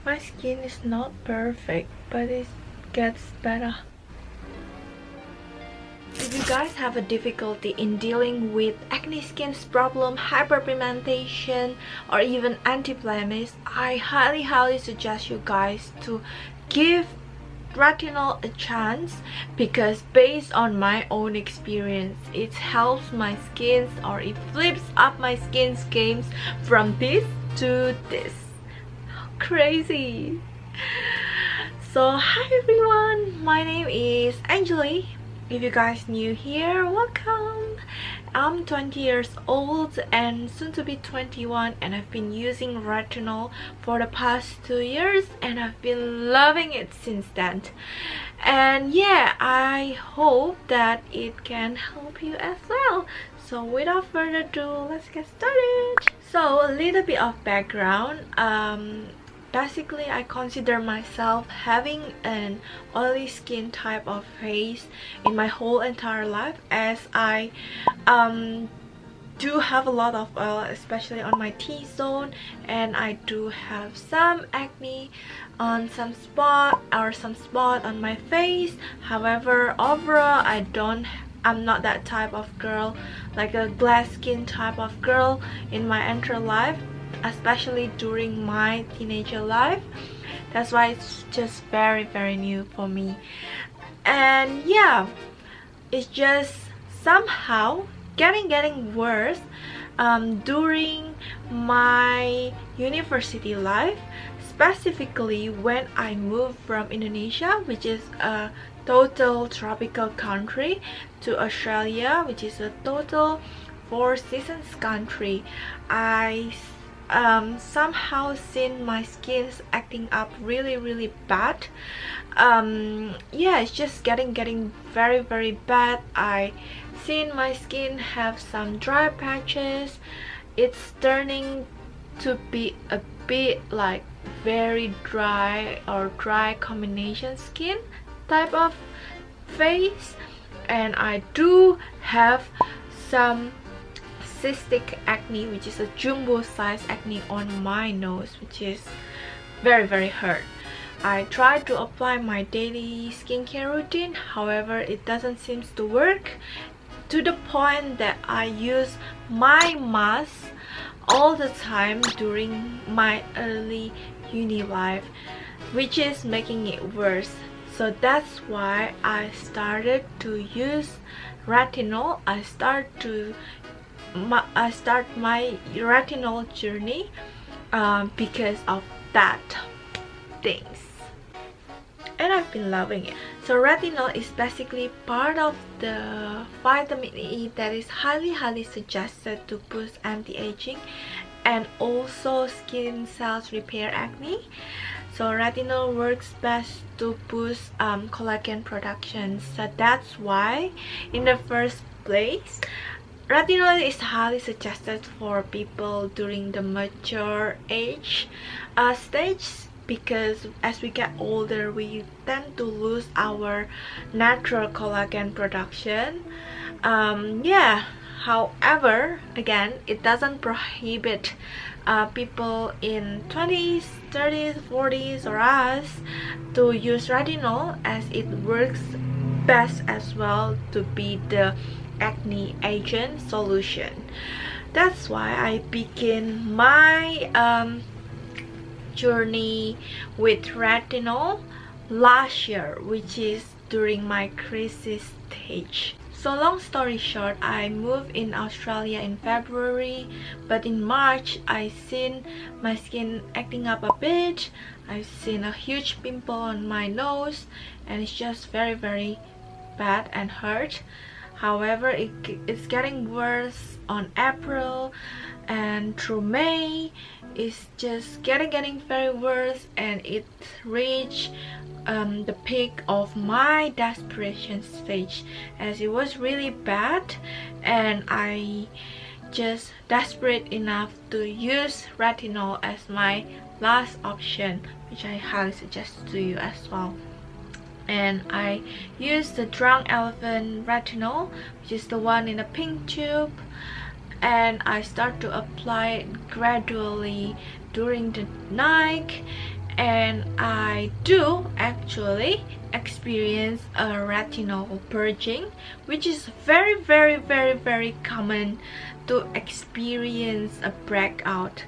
My skin is not perfect, but it gets better. If you guys have a difficulty in dealing with acne skin problem, hyperpigmentation, or even anti-blemish, I highly suggest you guys to give retinol a chance, because based on my own experience, it helps my skin, or it flips up my skin games from this to this. Crazy. So hi everyone, my name is Angeli. If you guys new here, welcome. I'm 20 years old and soon to be 21, and I've been using retinol for the past 2 years and I've been loving it since then. And yeah, I hope that it can help you as well. So without further ado, let's get started. So a little bit of background. Basically, I consider myself having an oily skin type of face in my whole entire life, as I do have a lot of oil, especially on my T-zone, and I do have some acne on some spot on my face. However, overall, I'm not that type of girl, like a glass skin type of girl in my entire life, especially during my teenager life. That's why it's just very new for me. And yeah, it's just somehow getting worse during my university life, specifically when I moved from Indonesia, which is a total tropical country, to Australia, which is a total 4 seasons country. I somehow seen my skin's acting up really bad. Yeah, it's just getting very bad. I seen my skin have some dry patches. It's turning to be a bit like very dry or dry combination skin type of face, and I do have some cystic acne, which is a jumbo size acne on my nose, which is very hurt. I tried to apply my daily skincare routine, however it doesn't seem to work, to the point that I use my mask all the time during my early uni life, which is making it worse. So that's why I started to use retinol. I start my retinol journey because of that things, and I've been loving it. So retinol is basically part of the vitamin E that is highly suggested to boost anti-aging and also skin cells repair acne. So retinol works best to boost collagen production. So that's why in the first place, retinol is highly suggested for people during the mature age stage, because as we get older, we tend to lose our natural collagen production. Yeah, however, again, it doesn't prohibit people in 20s, 30s, 40s or us to use retinol, as it works best as well to be the acne agent solution. That's why I begin my journey with retinol last year, which is during my crisis stage. So long story short, I moved in Australia in February, but in March I seen my skin acting up a bit. I've seen a huge pimple on my nose, and it's just very bad and hurt. However, it's getting worse on April, and through May it's just getting very worse, and it reached the peak of my desperation stage, as it was really bad, and I just desperate enough to use retinol as my last option, which I highly suggest to you as well. And I use the Drunk Elephant retinol, which is the one in a pink tube, and I start to apply it gradually during the night, and I do actually experience a retinol purging, which is very common to experience a breakout.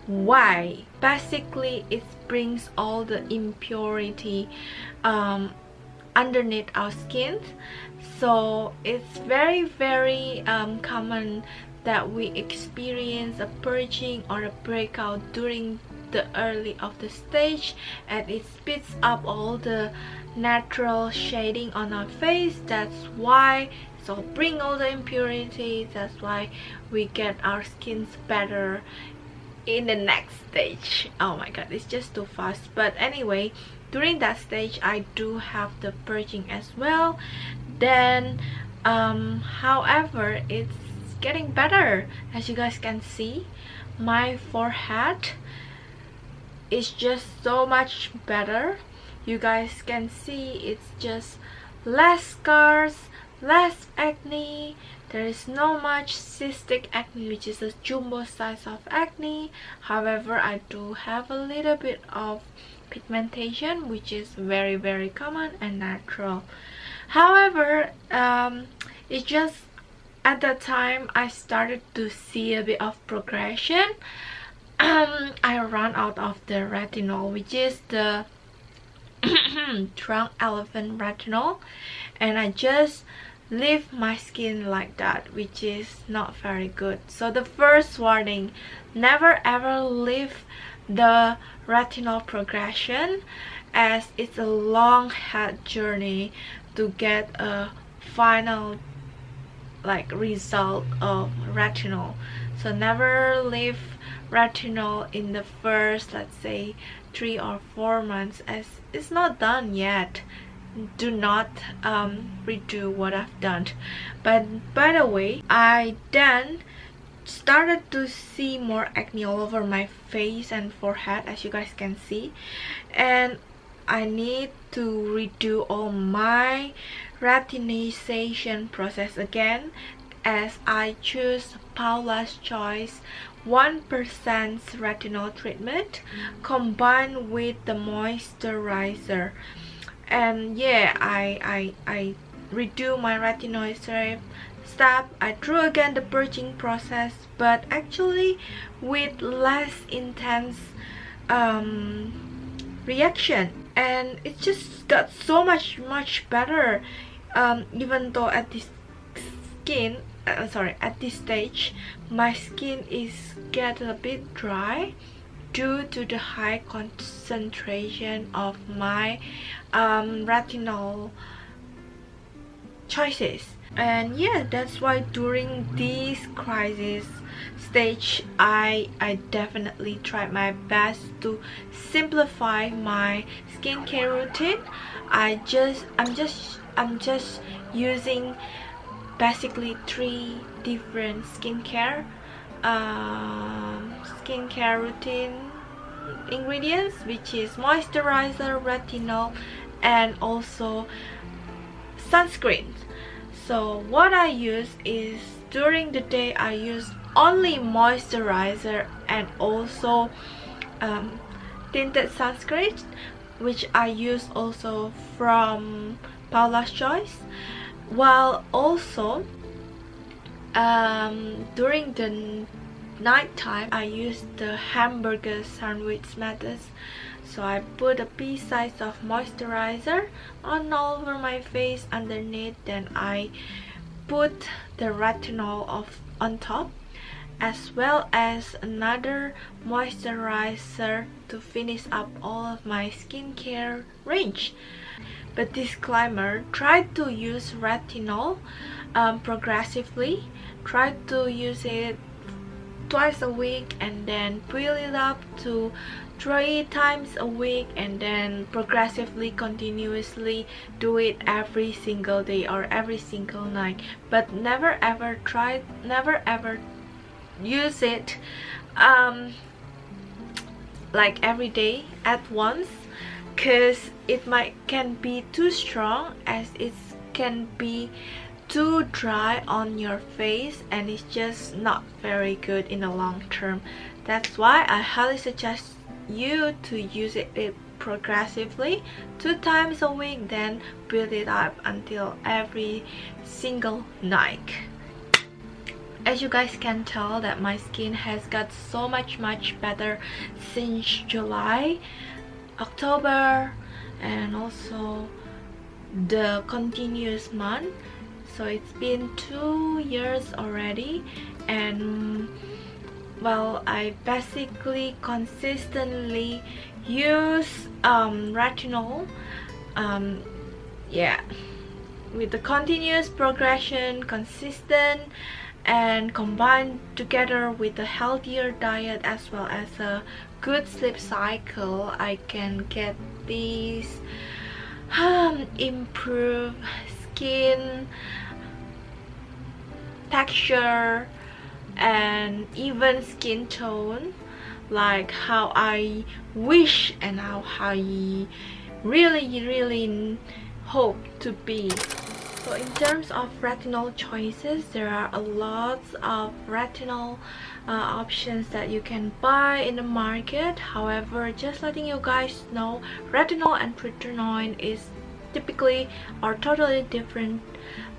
Why? Basically, it brings all the impurity underneath our skin, so it's very common that we experience a purging or a breakout during the early of the stage, and it speeds up all the natural shading on our face. That's why, so bring all the impurities. That's why we get our skins better in the next stage. Oh my god, it's just too fast. But anyway, during that stage I do have the purging as well. Then however, it's getting better. As you guys can see, my forehead is just so much better. You guys can see it's just less scars, less acne. There is no much cystic acne, which is a jumbo size of acne. However, I do have a little bit of pigmentation, which is very common and natural. However, it's just at that time I started to see a bit of progression. I ran out of the retinol, which is the trunk elephant retinol, and I just leave my skin like that, which is not very good. So the first warning, never ever leave the retinol progression, as it's a long hard journey to get a final result of retinol. So never leave retinol in the first, let's say, 3 or 4 months, as it's not done yet. Do not redo what I've done. But by the way, I then started to see more acne all over my face and forehead, as you guys can see, and I need to redo all my retinization process again, as I choose Paula's Choice 1% retinol treatment combined with the moisturizer. And yeah, I redo my retinol step. I do again the purging process, but actually with less intense reaction, and it just got so much better. Even though at this stage my skin is get a bit dry due to the high concentration of my retinol choices. And yeah, that's why during this crisis stage I definitely tried my best to simplify my skincare routine. I'm just using basically 3 different skincare routine ingredients, which is moisturizer, retinol, and also sunscreen. So what I use is, during the day I use only moisturizer and also tinted sunscreen, which I use also from Paula's Choice. While also during the night time I use the hamburger sandwich methods. So I put a pea size of moisturizer on all over my face underneath, then I put the retinol on top, as well as another moisturizer to finish up all of my skincare range. But disclaimer, try to use retinol progressively. Try to use it twice a week, and then build it up to 3 times a week, and then progressively, continuously do it every single day or every single night. But never ever use it like every day at once, because it can be too strong, as it can be too dry on your face, and it's just not very good in the long term. That's why I highly suggest you to use it progressively 2 times a week, then build it up until every single night. As you guys can tell that my skin has got so much better since July, October, and also the continuous month. So it's been 2 years already, and well, I basically consistently use retinol, yeah, with the continuous progression, consistent, and combined together with a healthier diet as well as a good sleep cycle, I can get these improved skin texture and even skin tone, like how I wish and how I really hope to be. So in terms of retinol choices, there are a lot of retinol options that you can buy in the market. However, just letting you guys know, retinol and tretinoin is typically are totally different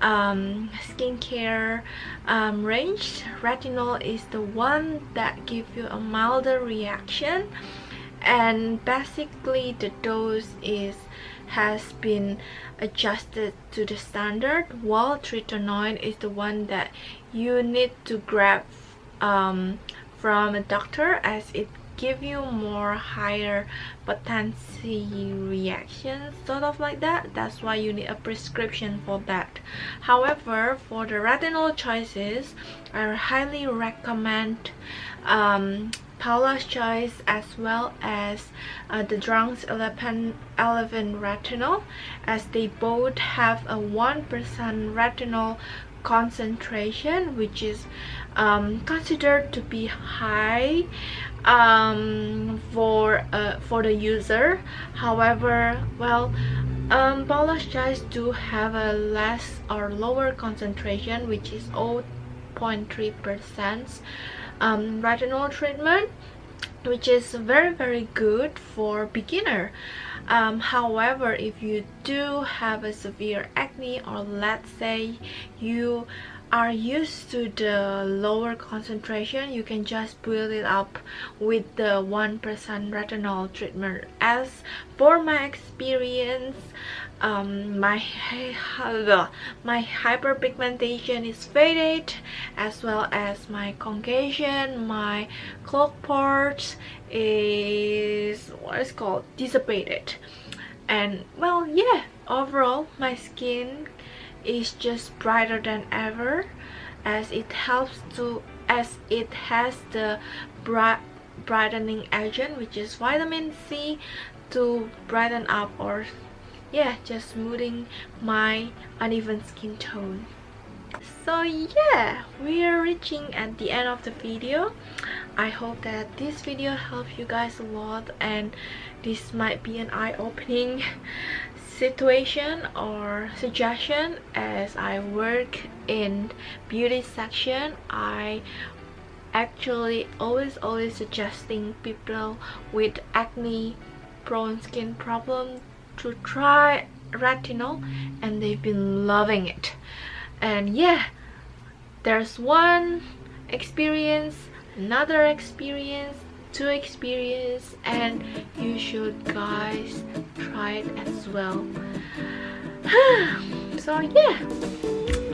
skincare range. Retinol is the one that gives you a milder reaction, and basically the dose has been adjusted to the standard, while tretinoin is the one that you need to grab from a doctor, as it give you more higher potency reactions, sort of like that. That's why you need a prescription for that. However, for the retinol choices, I highly recommend Paula's Choice as well as the Drunk's 11 retinol, as they both have a 1% retinol concentration, which is considered to be high for the user. However, well, Paula's Choice do have a less or lower concentration, which is 0.3% retinol treatment, which is very good for beginner. However, if you do have a severe acne, or let's say you are used to the lower concentration, you can just build it up with the 1% retinol treatment. As for my experience, my hyperpigmentation is faded, as well as my congation, my cloak parts is what is called dissipated. And well, yeah, overall my skin is just brighter than ever, as it has the brightening agent, which is vitamin C, to brighten up, or yeah, just smoothing my uneven skin tone. So yeah, we are reaching at the end of the video. I hope that this video helped you guys a lot, and this might be an eye-opening situation or suggestion. As I work in beauty section, I actually always suggesting people with acne prone skin problem to try retinol, and they've been loving it. And yeah, there's one experience, another experience, 2 experience, and you should guys try it as well. So yeah,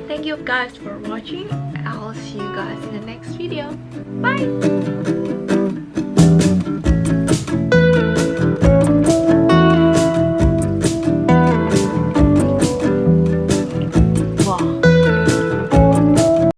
thank you guys for watching. I'll see you guys in the next video. Bye.